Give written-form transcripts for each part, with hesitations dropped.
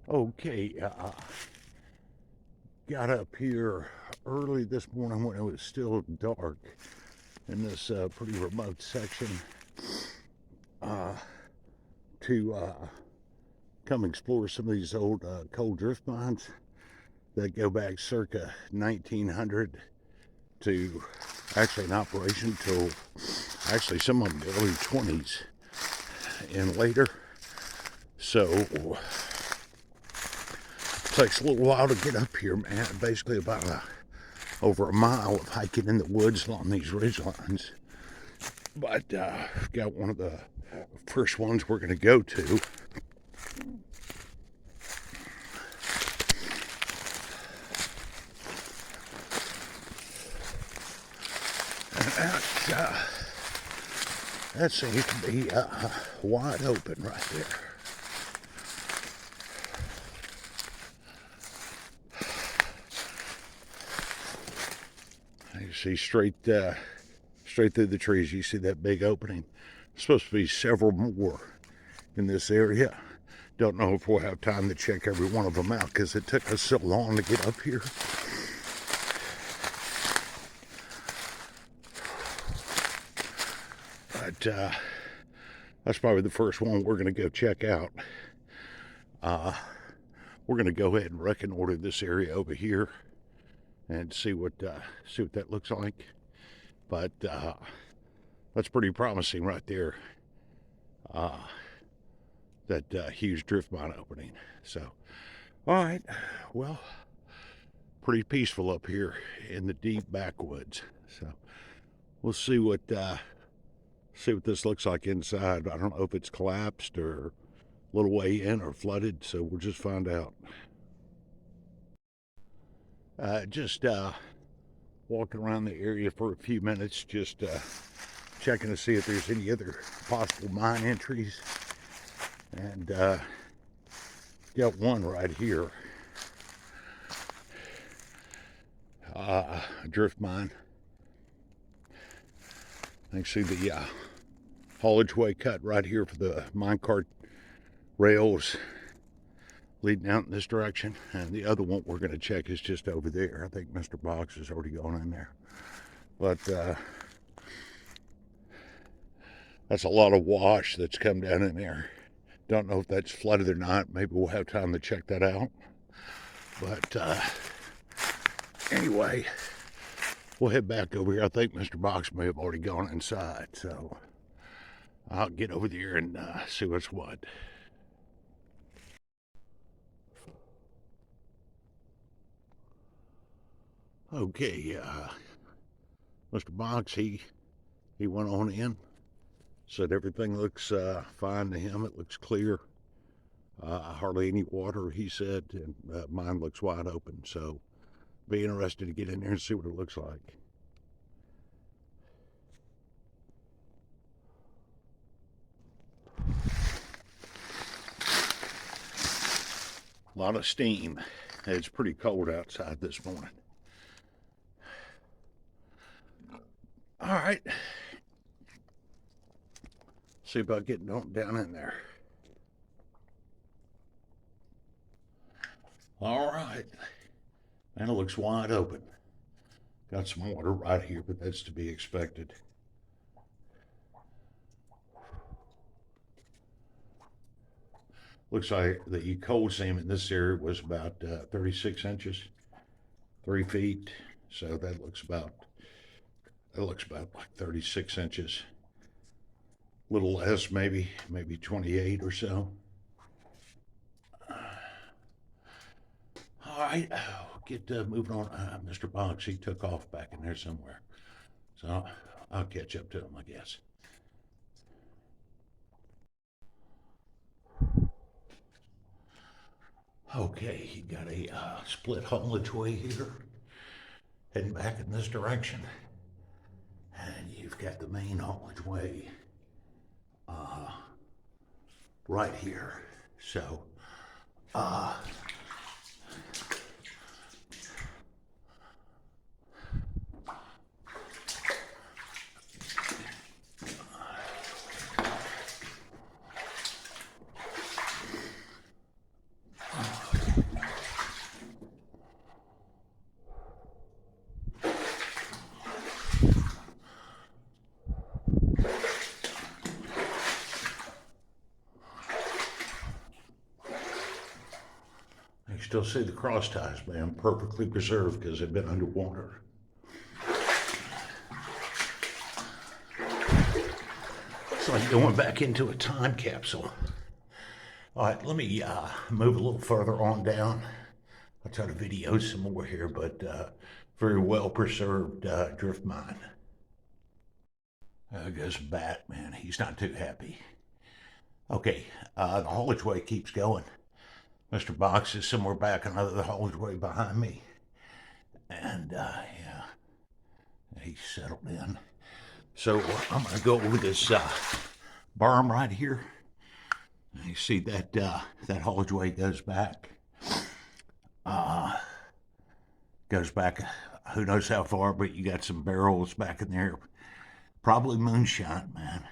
Okay, got up here early this morning when it was still dark in this pretty remote section uh, to come explore some of these old coal drift mines that go back circa 1900 to actually in operation till actually some of them the early 20s and later. So takes a little while to get up here, man. Basically about over a mile of hiking in the woods along these ridge lines. But got one of the first ones we're going to go to. And that seems to be wide open right there. You see straight through the trees. You see that big opening. There's supposed to be several more in this area. Don't know if we'll have time to check every one of them out because it took us so long to get up here. But that's probably the first one we're going to go check out. We're going to go ahead and reconnoiter this area over here and see what that looks like. But that's pretty promising right there. That huge drift mine opening. So, all right, well, pretty peaceful up here in the deep backwoods. So, we'll see what this looks like inside. I don't know if it's collapsed or a little way in or flooded. So we'll just find out. Just walking around the area for a few minutes, just checking to see if there's any other possible mine entries. And got one right here. A drift mine. You can see the haulageway cut right here for the minecart rails leading out in this direction. And the other one we're going to check is just over there. I think Mr. Box has already gone in there. But that's a lot of wash that's come down in there. Don't know if that's flooded or not. Maybe we'll have time to check that out. But anyway, we'll head back over here. I think Mr. Box may have already gone inside. So I'll get over there and see what's what. Okay, Mr. Box, he went on in. Said everything looks fine to him. It looks clear. Hardly any water, he said, and mine looks wide open. So be interested to get in there and see what it looks like. A lot of steam. It's pretty cold outside this morning. All right. See about getting down in there. All right. And it looks wide open. Got some water right here, but that's to be expected. Looks like the coal seam in this area was about 36 inches, 3 feet. So that looks about like 36 inches. A little less, maybe 28 or so. All right, get moving on. Mr. Box, he took off back in there somewhere. So I'll catch up to him, I guess. Okay, you got a split haulageway here, heading back in this direction. And you've got the main haulageway right here. So, still see the cross ties, man, perfectly preserved because they've been underwater. It's like going back into a time capsule. All right, let me move a little further on down. I'll try to video some more here, but very well preserved drift mine. There goes a bat, man. He's not too happy. Okay, the haulageway keeps going. Mr. Box is somewhere back another haulageway behind me. And yeah, he's settled in. So I'm going to go over this berm right here. You see that that haulageway goes back. Goes back, who knows how far, but you got some barrels back in there. Probably moonshine, man.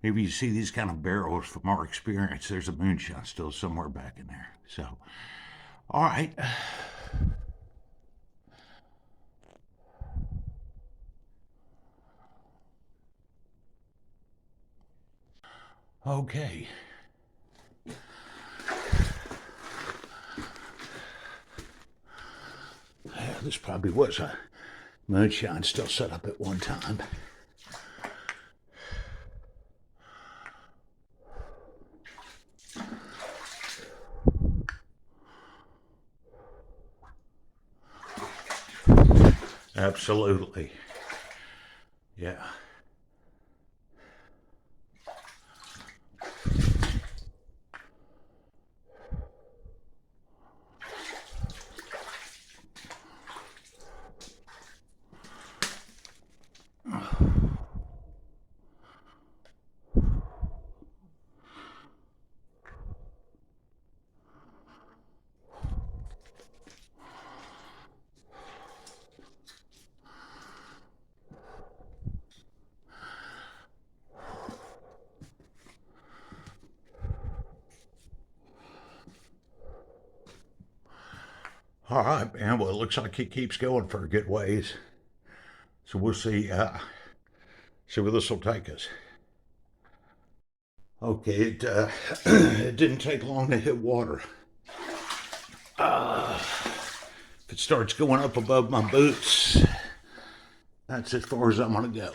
Maybe you see these kind of barrels from our experience, there's a moonshine still somewhere back in there. So, all right. Okay. This probably was a moonshine still set up at one time. Absolutely. Yeah. All right, man. Well, it looks like it keeps going for a good ways. So we'll see where this will take us. Okay, it it didn't take long to hit water. If it starts going up above my boots, that's as far as I'm gonna go.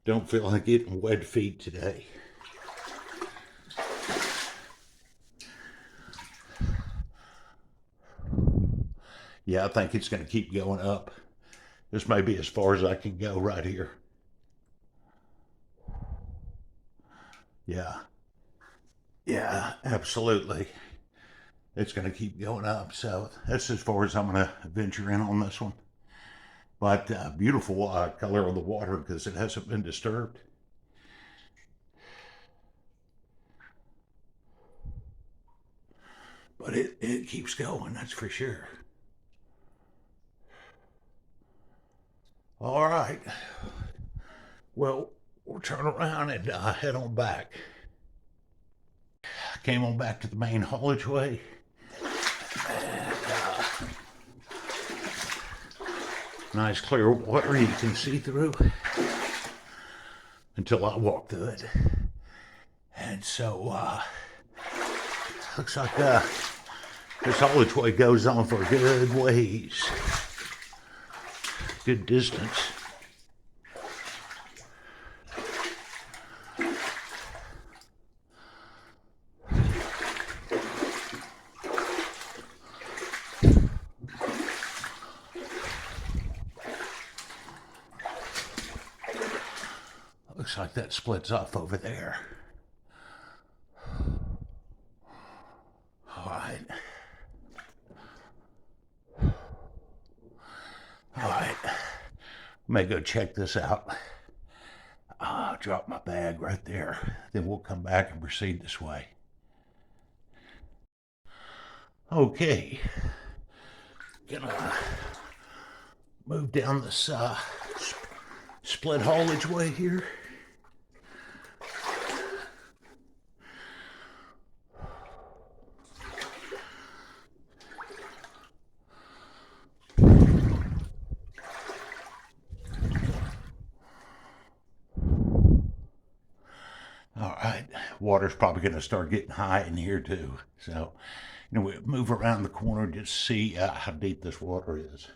Don't feel like getting wet feet today. Yeah, I think it's going to keep going up. This may be as far as I can go right here. Yeah. Yeah, absolutely. It's going to keep going up. So that's as far as I'm going to venture in on this one. But beautiful color of the water because it hasn't been disturbed. But it keeps going, that's for sure. All right. Well, we'll turn around and head on back. Came on back to the main haulageway. And, nice clear water you can see through until I walk through it. And so, looks like this haulageway goes on for a good ways. Good distance. Looks like that splits off over there. All right. All right. May go check this out. Drop my bag right there. Then we'll come back and proceed this way. Okay. Gonna move down this split haulageway here. water's probably going to start getting high in here too. So, we move around the corner just to see how deep this water is.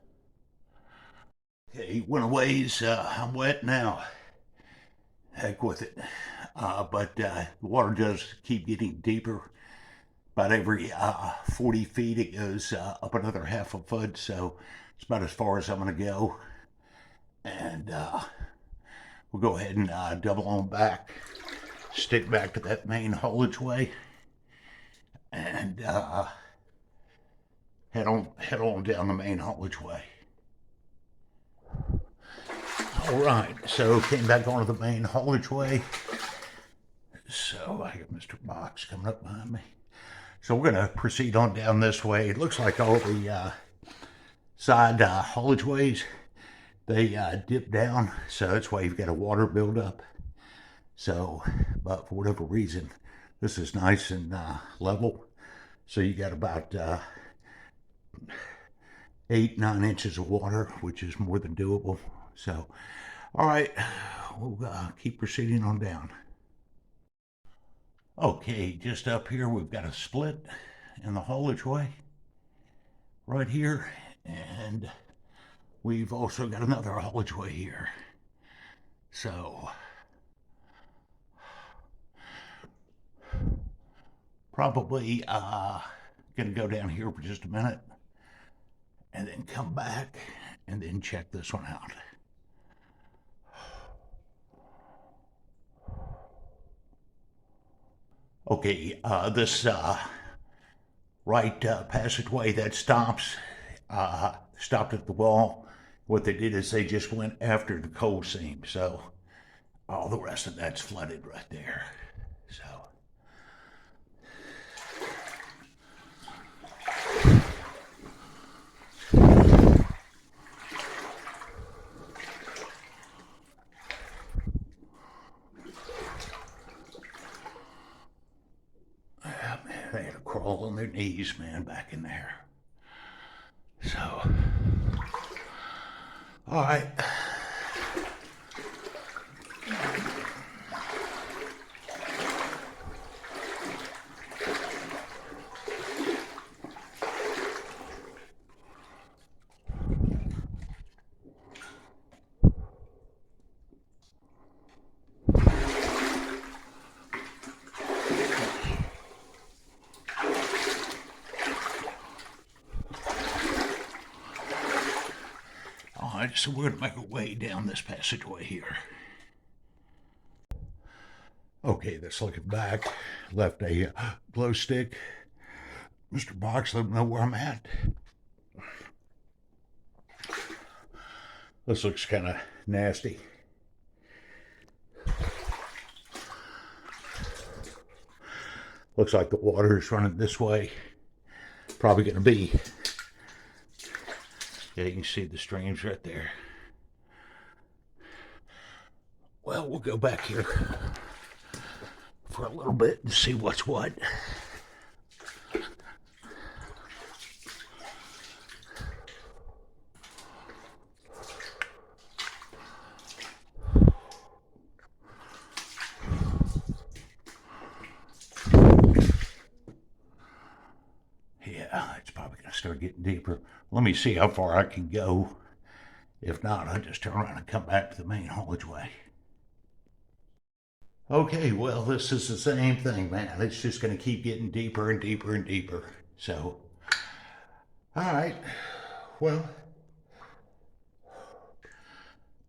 Okay, went a ways. I'm wet now. Heck with it. But the water does keep getting deeper. About every 40 feet, it goes up another half a foot. So it's about as far as I'm going to go. And we'll go ahead and double on back, stick back to that main haulageway, and head on down the main haulageway. All right, so came back onto the main haulageway. So I got Mr. Box coming up behind me. So we're going to proceed on down this way. It looks like all the side haulageways, they dip down, so that's why you've got a water buildup. So, but for whatever reason, this is nice and level. So you got about 8-9 inches of water, which is more than doable. So, all right, we'll keep proceeding on down. Okay, just up here we've got a split in the haulageway right here, and we've also got another haulageway here. So probably gonna go down here for just a minute and then come back and then check this one out. Okay, this right passageway that stopped at the wall. What they did is they just went after the coal seam, so all the rest of that's flooded right there. So. They had to crawl on their knees, man, back in there. So, all right. Alright, so we're going to make our way down this passageway here. Okay, that's looking back. Left a glow stick. Mr. Box, let me know where I'm at. This looks kind of nasty. Looks like the water is running this way. Probably going to be. Yeah, you can see the streams right there. Well, we'll go back here for a little bit and see what's what. Yeah, it's probably going to start getting deeper. Let me see how far I can go. If not, I'll just turn around and come back to the main haulageway. Okay, well, this is the same thing, man. It's just going to keep getting deeper and deeper and deeper. So, all right. Well,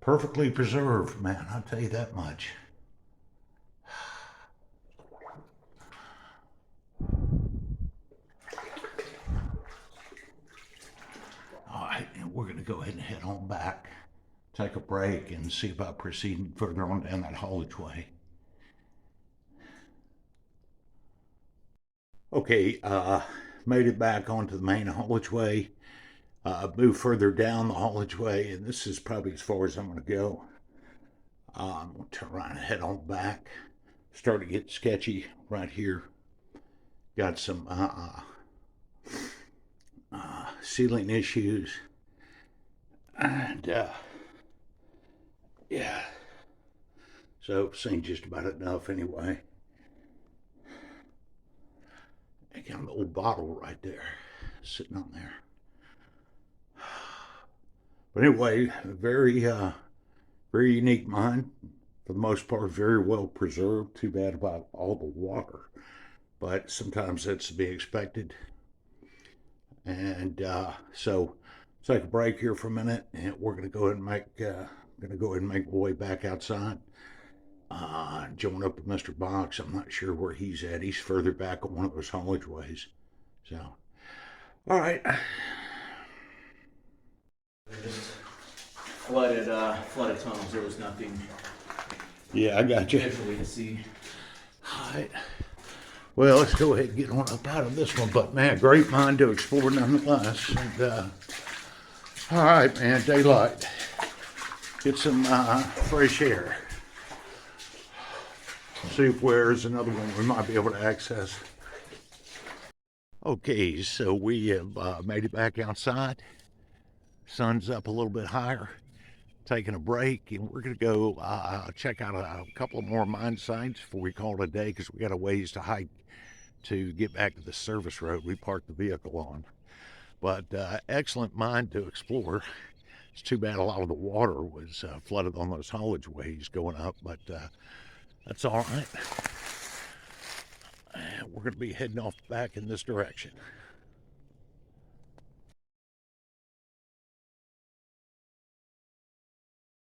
perfectly preserved, man. I'll tell you that much. All right, and we're going to go ahead and head on back, take a break, and see about proceeding further on down that haulageway. Okay, made it back onto the main haulageway. Move further down the haulageway, and this is probably as far as I'm going to go. I'm going to turn around and head on back. Start to get sketchy right here. Got some ceiling issues, and yeah. So, seen just about enough anyway. Kind of an old bottle right there, sitting on there. But anyway, very unique mine. For the most part, very well preserved. Too bad about all the water, but sometimes that's to be expected. And so, take a break here for a minute, and we're going to go ahead and make my way back outside. Join up with Mr. Box. I'm not sure where he's at. He's further back on one of those haulageways. So, all right. Just flooded tunnels. There was nothing Yeah, I got you. visually to see. All right. Well, let's go ahead and get on up out of this one. But man, great mine to explore nonetheless. And all right, man, daylight. Get some fresh air. See if where's another one we might be able to access. Okay, so we have made it back outside. Sun's up a little bit higher. Taking a break, and we're going to go check out a couple of more mine sites before we call it a day, because we got a ways to hike to get back to the service road we parked the vehicle on. But excellent mine to explore. It's too bad a lot of the water was flooded on those haulageways going up, but that's all right. And we're going to be heading off back in this direction.